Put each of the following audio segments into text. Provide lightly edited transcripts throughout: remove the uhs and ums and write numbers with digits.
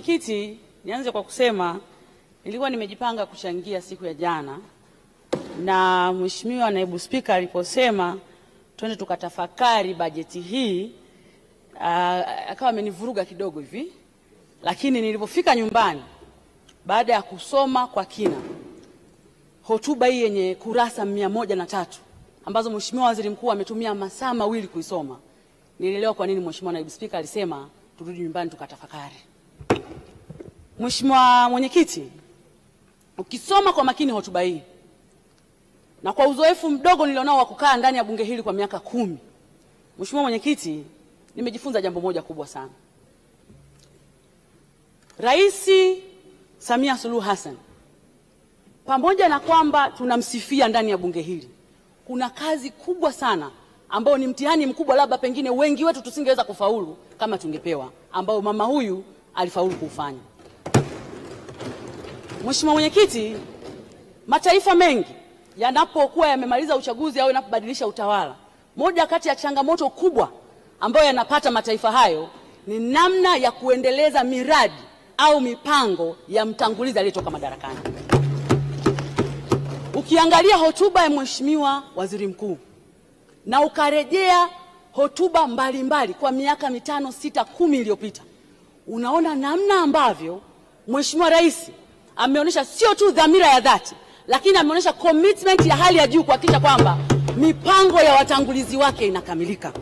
Mwenyekiti, nianze kwa kusema nilikuwa nimejipanga kuchangia siku ya jana, na Mheshimiwa Naibu Spika aliposema twende tukatafakari bajeti hii akawa amenivuruga kidogo hivi, lakini nilipofika nyumbani baada ya kusoma kwa kina hotuba hii yenye kurasa 103 ambazo Mheshimiwa Waziri Mkuu ametumia masaa mawili kuisoma, nilielewa kwa nini Mheshimiwa Naibu Spika alisema turudi nyumbani tukatafakari. Mheshimiwa Mwenyekiti, ukisoma kwa makini hotuba hii na kwa uzoefu mdogo nilionao wa kukaa ndani ya bunge hili kwa miaka 10, Mheshimiwa Mwenyekiti, nimejifunza jambo moja kubwa sana. Rais Samia Suluhu Hassan, pamoja na kwamba tunamsifia ndani ya bunge hili, kuna kazi kubwa sana ambao ni mtihani mkubwa, labda pengine wengi wetu tusingeweza kufaulu kama tungepewa, ambao mama huyu alifaulu kufanya. Mheshimiwa Mwenyekiti, mataifa mengi yanapokuwa yamemaliza uchaguzi au yanapobadilisha utawala, moja kati ya changamoto kubwa ambayo yanapata mataifa hayo ni namna ya kuendeleza miradi au mipango ya mtangulizi aliyetoka madarakani. Ukiangalia hotuba ya Mheshimiwa Waziri Mkuu na ukarejea hotuba mbalimbali kwa miaka 5, 6, 10 iliyopita, unaona namna ambavyo Mheshimiwa Rais ameonyesha sio tu dhamira ya dhati, lakini ameonyesha commitment ya hali ya juu kuhakikisha kwamba mipango ya watangulizi wake inakamilika.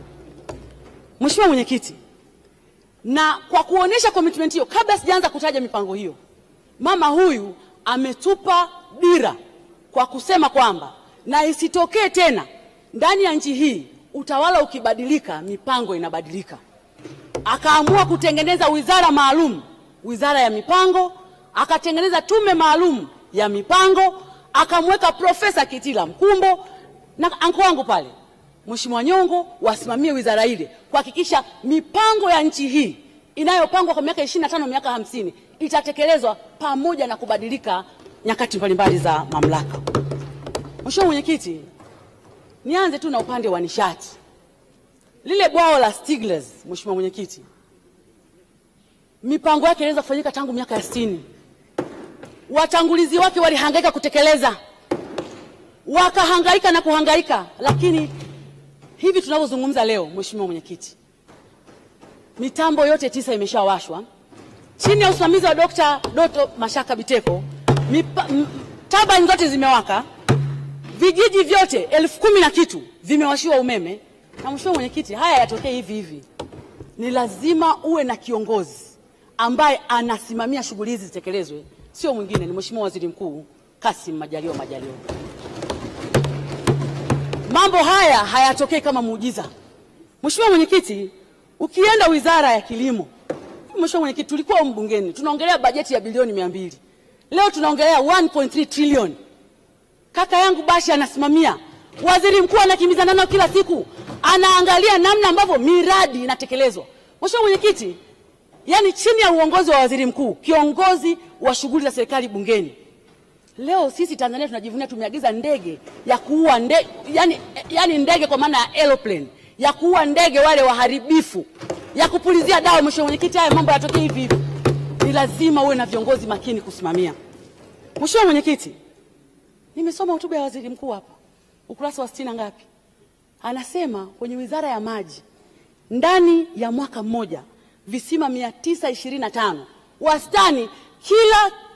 Mheshimiwa Mwenyekiti, na kwa kuonyesha commitment hiyo, kabla sijaanza kutaja mipango hiyo, mama huyu ametupa dira kwa kusema kwamba na isitokee tena ndani ya nchi hii utawala ukibadilika mipango inabadilika. Akaamua kutengeneza wizara maalum, wizara ya mipango, akatengeneza tume maalum ya mipango, akamweka Profesa Kitila Mkumbo na anko wangu pale Mheshimiwa Nyongo wasimamie wizara ile kuhakikisha mipango ya nchi hii inayopangwa kwa miaka 25, miaka 50 itatekelezwa pamoja na kubadilika nyakati mbalimbali za mamlaka. Mheshimiwa Mwenyekiti, nianze tu na upande wa nishati. Lile bwawa la Stiegler's, Mheshimiwa Mwenyekiti, mipango yake ilianza kufanyika tangu miaka 60. Watangulizi wake walihangaika kutekeleza, wakahangaika na kuhangaika, lakini hivi tunavyozungumza leo, Mheshimiwa Mwenyekiti, mitambo yote 9 imeshawashwa chini ya usimamizi wa Dr. Doto Mashaka Biteko. Turbine zote zimewaka, vijiji vyote 10,000 na kitu vimewashiwa umeme. Na Mheshimiwa Mwenyekiti, haya yatokee hivi hivi, ni lazima uwe na kiongozi ambaye anasimamia shughuli hizi zitekelezwe, sio mwingine, ni Mheshimiwa Waziri Mkuu Kassim Majaliwa. Mambo haya hayatokei kama muujiza. Mheshimiwa Mwenyekiti, ukienda Wizara ya Kilimo, Mheshimiwa Mwenyekiti, tulikuwa mbungeni tunaongelea bajeti ya bilioni 200. Leo tunaongelea 1.3 trillion. Kaka yangu Bashe anasimamia, Waziri Mkuu anakimbizana nao kila siku, anaangalia namna ambavyo miradi inatekelezwa. Mheshimiwa Mwenyekiti, yani chini ya uongozi wa Waziri Mkuu, kiongozi wa shughuli za serikali bungeni, leo sisi Tanzania tunajivunia tumeagiza ndege ya kuua ndege, yani ndege kwa maana ya aeroplane, ya kuua ndege wale waharibifu, ya kupulizia dawa. Mheshimiwa Mwenyekiti, haya mambo yatokee hivi hivi, ni lazima uwe na viongozi makini kusimamia. Mheshimiwa Mwenyekiti, nimesoma hotuba ya Waziri Mkuu hapa, ukurasa wa 60 ngapi, anasema kwenye Wizara ya Maji ndani ya mwaka mmoja visima 925, wastani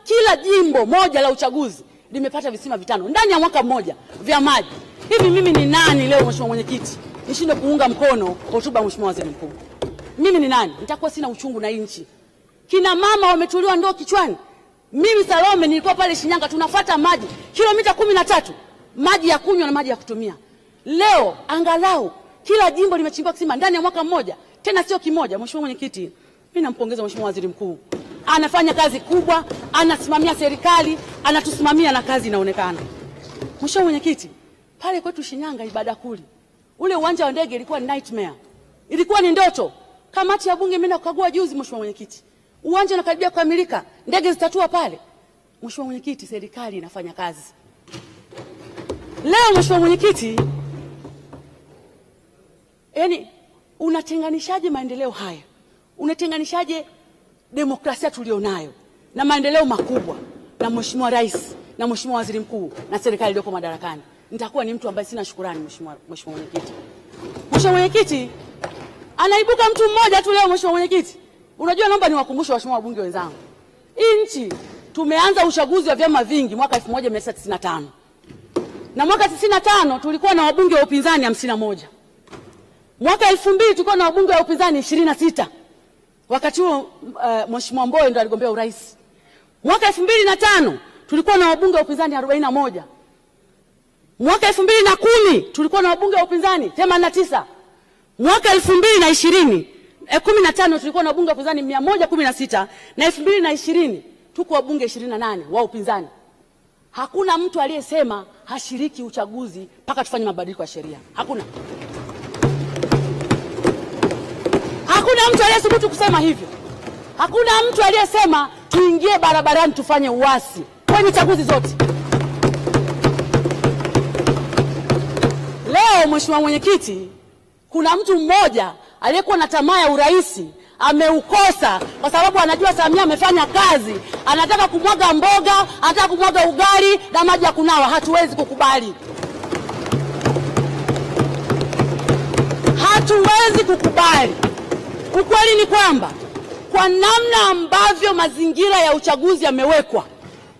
kila jimbo moja la uchaguzi limepata visima 5 ndani ya mwaka mmoja vya maji. Hivi mimi ni nani leo Mheshimiwa Mwenyekiti nishinde kuunga mkono hotuba ya Mheshimiwa Waziri Mkuu? Mimi ni nani? Nitakuwa sina uchungu na nchi. Kina mama wametuliwa ndoo kichwani. Mimi Salome nilikuwa pale Shinyanga, tunafuata maji kilomita 13, maji ya kunywa na maji ya kutumia. Leo angalau kila jimbo limechimba kisima ndani ya mwaka mmoja, tena sio kimoja. Mheshimiwa Mwenyekiti, mimi nampongeza Mheshimiwa Waziri Mkuu, anafanya kazi kubwa, anasimamia serikali, anatusimamia na kazi inaonekana. Mheshimiwa Mwenyekiti, pale kwetu Shinyanga Ibadakuli, ule uwanja wa ndege ilikuwa nightmare, ilikuwa ni ndoto. Kamati ya bunge imeenda kukagua juzi Mheshimiwa Mwenyekiti, uwanja unakaribia kukamilika, ndege zitatua pale. Mheshimiwa Mwenyekiti, serikali inafanya kazi. Leo Mheshimiwa Mwenyekiti, yani unatenganishaje maendeleo haya? Unatenganishaje demokrasia tulionayo na maendeleo makubwa na Mheshimiwa Rais na Mheshimiwa Waziri Mkuu na serikali iliyoko madarakani, nitakuwa ni mtu ambaye sina shukrani. Mheshimiwa Mwenyekiti, Mheshimiwa Mwenyekiti, anaibuka mtu mmoja tu leo. Mheshimiwa Mwenyekiti, unajua, naomba niwakumbushe waheshimiwa wabunge wenzangu, hii nchi tumeanza uchaguzi wa vyama vingi mwaka 1995 na mwaka 95 tulikuwa na wabunge wa upinzani 51. Mwaka 2000 tulikuwa na wabunge wa upinzani 26. Wakati huo Mheshimiwa Mbowe ndo aligombea urais. Mwaka 2005 tulikuwa na wabunge wa upinzani 41. Mwaka 2010 tulikuwa na wabunge wa upinzani 89. Mwaka 2015 tulikuwa na wabunge wa upinzani 116 na 2020 tuko wabunge 28 wa upinzani. Hakuna mtu aliyesema hashiriki uchaguzi mpaka tufanye mabadiliko ya sheria. Hakuna. Hakuna mtu aliyethubutu kusema hivyo. Hakuna mtu aliyesema tuingie barabarani tufanye uasi kwenye chaguzi zote. Leo Mheshimiwa Mwenyekiti, kuna mtu mmoja aliyekuwa na tamaa ya urais ameukosa kwa sababu anajua Samia amefanya kazi, anataka kumwaga mboga, anataka kumwaga ugali na maji ya kunawa. Hatuwezi kukubali. Hatuwezi kukubali. Ukweli ni kwamba kwa namna ambavyo mazingira ya uchaguzi yamewekwa,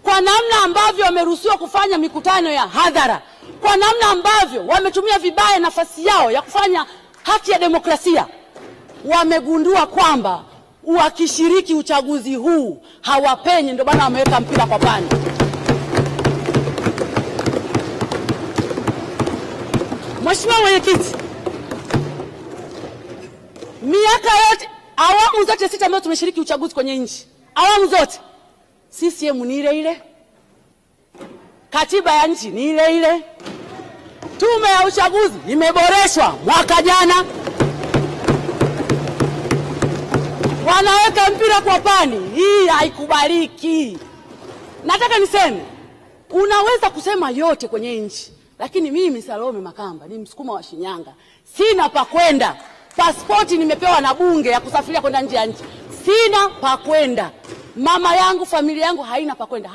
kwa namna ambavyo wameruhusiwa kufanya mikutano ya hadhara, kwa namna ambavyo wametumia vibaya nafasi yao ya kufanya haki ya demokrasia, wamegundua kwamba wakishiriki uchaguzi huu hawapenyi, ndio bana wameweka mpira kwa pani. Mheshimiwa Mwenyekiti, miaka yote, awamu zote 6 ambazo tumeshiriki uchaguzi kwenye nchi, awamu zote CCM ni ile ile, katiba ya nchi ni ile ile, tume ya uchaguzi imeboreshwa mwaka jana, wanaweka mpira kwa pani. Hii haikubaliki. Nataka niseme, unaweza kusema yote kwenye nchi, lakini mimi Salome Makamba ni Msukuma wa Shinyanga, sina pa kwenda. Pasipoti nimepewa na bunge ya kusafiria kwenda nje ya nchi, sina pa kwenda. Mama yangu, familia yangu haina pa kwenda.